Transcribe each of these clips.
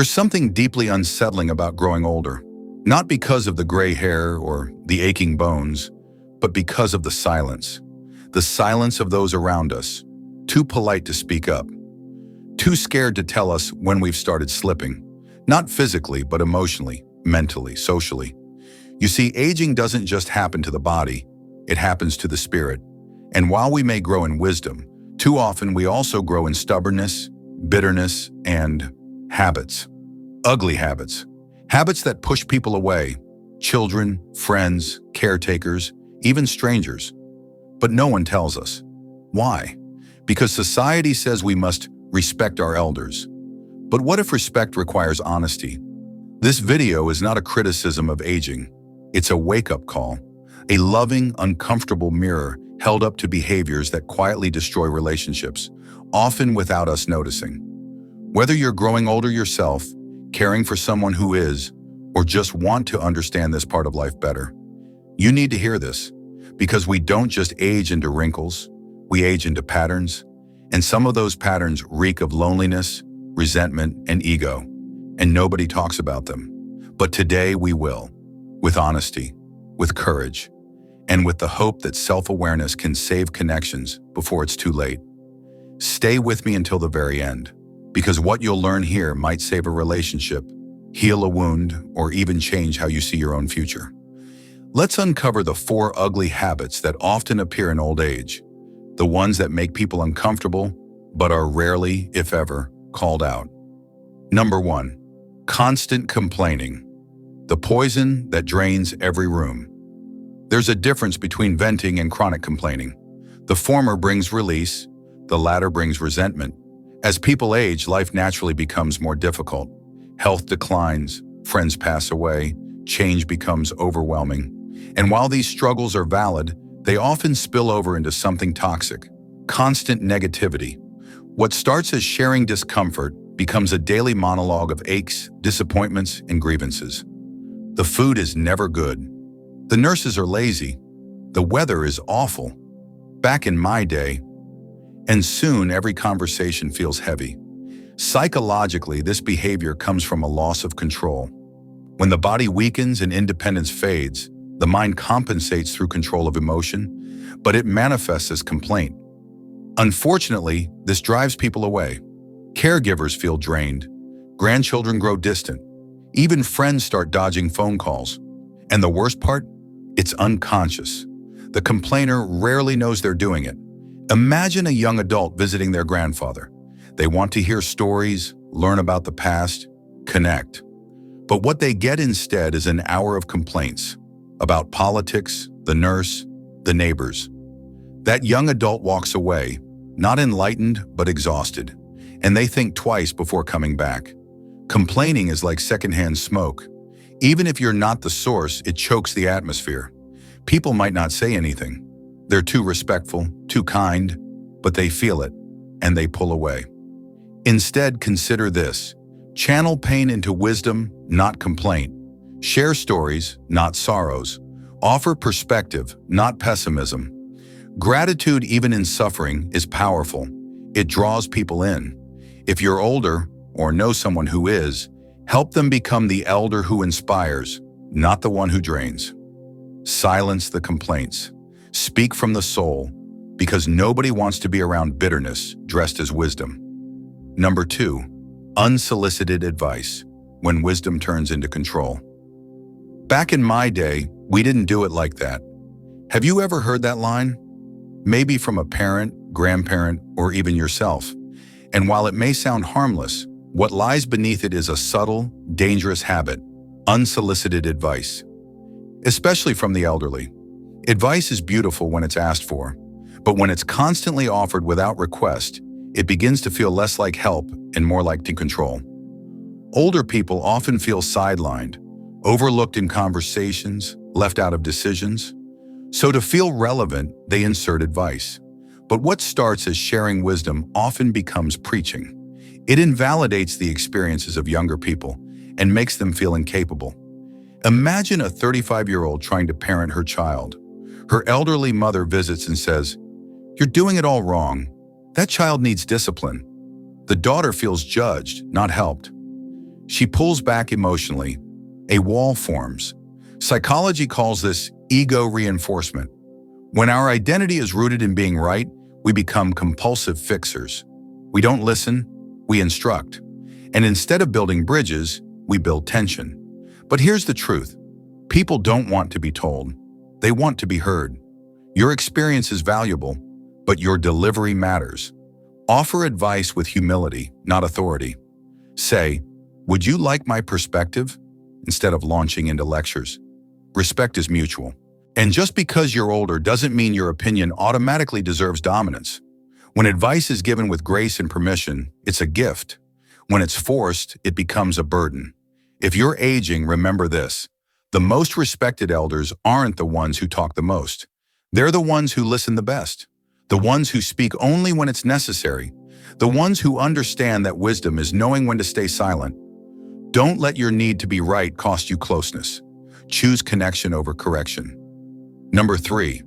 There's something deeply unsettling about growing older, not because of the gray hair or the aching bones, but because of the silence. The silence of those around us, too polite to speak up, too scared to tell us when we've started slipping, not physically, but emotionally, mentally, socially. You see, aging doesn't just happen to the body, it happens to the spirit. And while we may grow in wisdom, too often we also grow in stubbornness, bitterness, and habits. Ugly habits. Habits that push people away. Children, friends, caretakers, even strangers. But no one tells us. Why? Because society says we must respect our elders. But what if respect requires honesty? This video is not a criticism of aging. It's a wake-up call, a loving, uncomfortable mirror held up to behaviors that quietly destroy relationships, often without us noticing. Whether you're growing older yourself, caring for someone who is, or just want to understand this part of life better, you need to hear this, because we don't just age into wrinkles, we age into patterns, and some of those patterns reek of loneliness, resentment, and ego, and nobody talks about them. But today we will, with honesty, with courage, and with the hope that self-awareness can save connections before it's too late. Stay with me until the very end, because what you'll learn here might save a relationship, heal a wound, or even change how you see your own future. Let's uncover the 4 ugly habits that often appear in old age, the ones that make people uncomfortable, but are rarely, if ever, called out. Number 1, constant complaining, the poison that drains every room. There's a difference between venting and chronic complaining. The former brings release, the latter brings resentment. As people age, life naturally becomes more difficult. Health declines, friends pass away, change becomes overwhelming. And while these struggles are valid, they often spill over into something toxic, constant negativity. What starts as sharing discomfort becomes a daily monologue of aches, disappointments, and grievances. The food is never good. The nurses are lazy. The weather is awful. Back in my day. And soon every conversation feels heavy. Psychologically, this behavior comes from a loss of control. When the body weakens and independence fades, the mind compensates through control of emotion, but it manifests as complaint. Unfortunately, this drives people away. Caregivers feel drained. Grandchildren grow distant. Even friends start dodging phone calls. And the worst part? It's unconscious. The complainer rarely knows they're doing it. Imagine a young adult visiting their grandfather. They want to hear stories, learn about the past, connect. But what they get instead is an hour of complaints about politics, the nurse, the neighbors. That young adult walks away, not enlightened but exhausted, and they think twice before coming back. Complaining is like secondhand smoke. Even if you're not the source, it chokes the atmosphere. People might not say anything. They're too respectful, too kind, but they feel it, and they pull away. Instead, consider this. Channel pain into wisdom, not complaint. Share stories, not sorrows. Offer perspective, not pessimism. Gratitude, even in suffering, is powerful. It draws people in. If you're older, or know someone who is, help them become the elder who inspires, not the one who drains. Silence the complaints. Speak from the soul, because nobody wants to be around bitterness dressed as wisdom. Number 2, unsolicited advice, when wisdom turns into control. Back in my day, we didn't do it like that. Have you ever heard that line? Maybe from a parent, grandparent, or even yourself. And while it may sound harmless, what lies beneath it is a subtle, dangerous habit, unsolicited advice. Especially from the elderly. Advice is beautiful when it's asked for, but when it's constantly offered without request, it begins to feel less like help and more like control. Older people often feel sidelined, overlooked in conversations, left out of decisions. So to feel relevant, they insert advice. But what starts as sharing wisdom often becomes preaching. It invalidates the experiences of younger people and makes them feel incapable. Imagine a 35-year-old trying to parent her child. Her elderly mother visits and says, "You're doing it all wrong. That child needs discipline." The daughter feels judged, not helped. She pulls back emotionally. A wall forms. Psychology calls this ego reinforcement. When our identity is rooted in being right, we become compulsive fixers. We don't listen, we instruct. And instead of building bridges, we build tension. But here's the truth. People don't want to be told. They want to be heard. Your experience is valuable, but your delivery matters. Offer advice with humility, not authority. Say, "Would you like my perspective?" instead of launching into lectures. Respect is mutual. And just because you're older doesn't mean your opinion automatically deserves dominance. When advice is given with grace and permission, it's a gift. When it's forced, it becomes a burden. If you're aging, remember this. The most respected elders aren't the ones who talk the most. They're the ones who listen the best. The ones who speak only when it's necessary. The ones who understand that wisdom is knowing when to stay silent. Don't let your need to be right cost you closeness. Choose connection over correction. Number 3,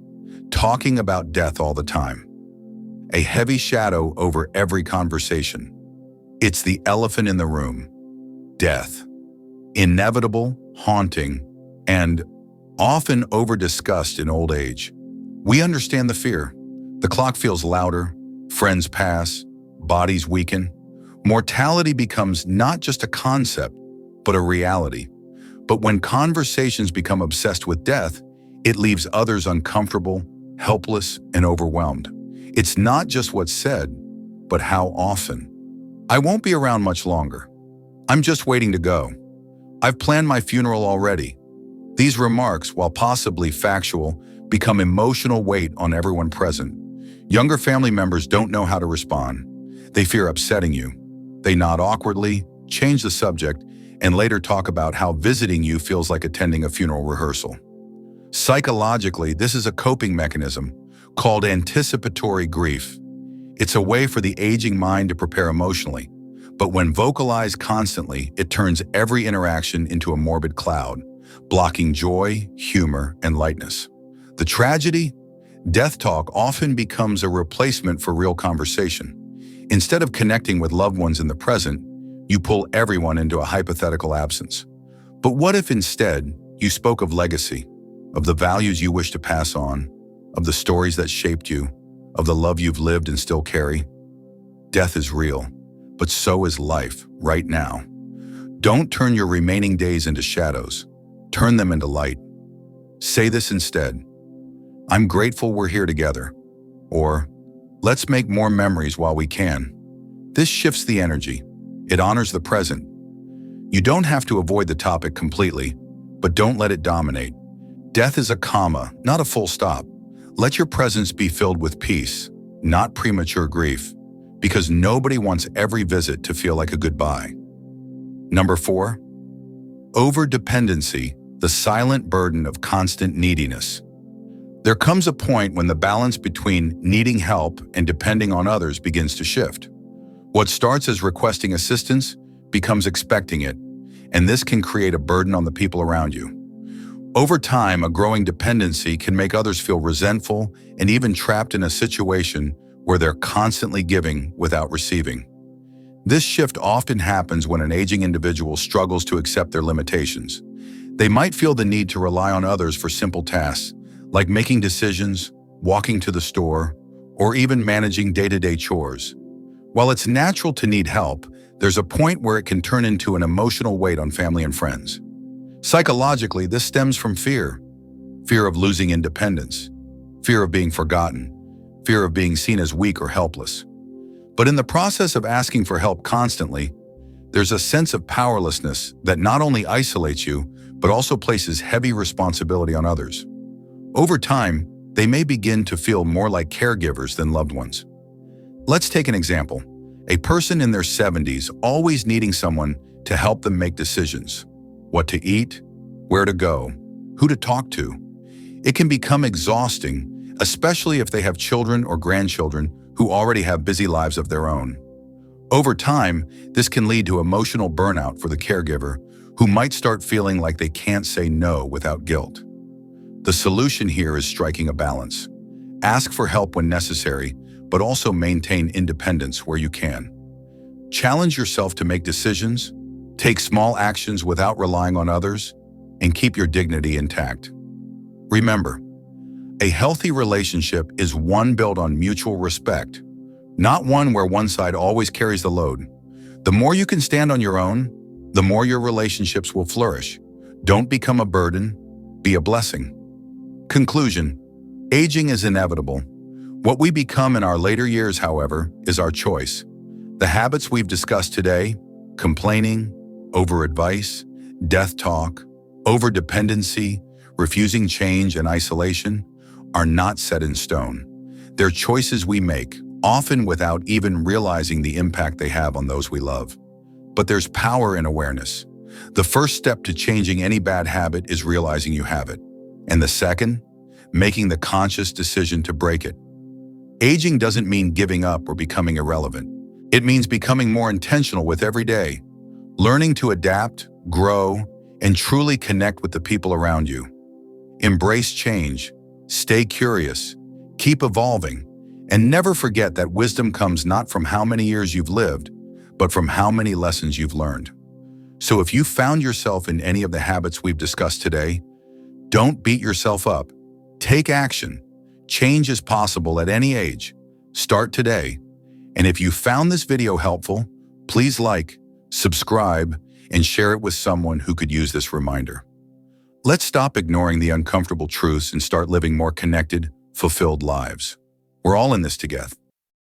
talking about death all the time. A heavy shadow over every conversation. It's the elephant in the room. Death. Inevitable, haunting, and often over-discussed in old age. We understand the fear. The clock feels louder, friends pass, bodies weaken. Mortality becomes not just a concept, but a reality. But when conversations become obsessed with death, it leaves others uncomfortable, helpless, and overwhelmed. It's not just what's said, but how often. "I won't be around much longer. I'm just waiting to go. I've planned my funeral already." These remarks, while possibly factual, become emotional weight on everyone present. Younger family members don't know how to respond. They fear upsetting you. They nod awkwardly, change the subject, and later talk about how visiting you feels like attending a funeral rehearsal. Psychologically, this is a coping mechanism called anticipatory grief. It's a way for the aging mind to prepare emotionally. But when vocalized constantly, it turns every interaction into a morbid cloud, blocking joy, humor, and lightness. The tragedy? Death talk often becomes a replacement for real conversation. Instead of connecting with loved ones in the present, you pull everyone into a hypothetical absence. But what if instead you spoke of legacy, of the values you wish to pass on, of the stories that shaped you, of the love you've lived and still carry? Death is real, but so is life right now. Don't turn your remaining days into shadows. Turn them into light. Say this instead: "I'm grateful we're here together." Or, "Let's make more memories while we can." This shifts the energy. It honors the present. You don't have to avoid the topic completely, but don't let it dominate. Death is a comma, not a full stop. Let your presence be filled with peace, not premature grief, because nobody wants every visit to feel like a goodbye. Number 4, over-dependency, the silent burden of constant neediness. There comes a point when the balance between needing help and depending on others begins to shift. What starts as requesting assistance becomes expecting it, and this can create a burden on the people around you. Over time, a growing dependency can make others feel resentful and even trapped in a situation where they're constantly giving without receiving. This shift often happens when an aging individual struggles to accept their limitations. They might feel the need to rely on others for simple tasks, like making decisions, walking to the store, or even managing day-to-day chores. While it's natural to need help, there's a point where it can turn into an emotional weight on family and friends. Psychologically, this stems from fear. Fear of losing independence, fear of being forgotten, fear of being seen as weak or helpless. But in the process of asking for help constantly, there's a sense of powerlessness that not only isolates you, but also places heavy responsibility on others. Over time, they may begin to feel more like caregivers than loved ones. Let's take an example. A person in their 70s always needing someone to help them make decisions. What to eat, where to go, who to talk to. It can become exhausting, especially if they have children or grandchildren who already have busy lives of their own. Over time, this can lead to emotional burnout for the caregiver, who might start feeling like they can't say no without guilt. The solution here is striking a balance. Ask for help when necessary, but also maintain independence where you can. Challenge yourself to make decisions, Take small actions without relying on others, and keep your dignity intact. Remember, a healthy relationship is one built on mutual respect, not one where one side always carries the load. The more you can stand on your own, the more your relationships will flourish. Don't become a burden, be a blessing. Conclusion: aging is inevitable. What we become in our later years, however, is our choice. The habits we've discussed today, complaining, over-advice, death talk, over-dependency, refusing change, and isolation, are not set in stone. They're choices we make, often without even realizing the impact they have on those we love. But there's power in awareness. The first step to changing any bad habit is realizing you have it. And the second, making the conscious decision to break it. Aging doesn't mean giving up or becoming irrelevant. It means becoming more intentional with every day, learning to adapt, grow, and truly connect with the people around you. Embrace change, stay curious, keep evolving, and never forget that wisdom comes not from how many years you've lived, but from how many lessons you've learned. So if you found yourself in any of the habits we've discussed today, don't beat yourself up. Take action. Change is possible at any age. Start today. And if you found this video helpful, please like, subscribe, and share it with someone who could use this reminder. Let's stop ignoring the uncomfortable truths and start living more connected, fulfilled lives. We're all in this together.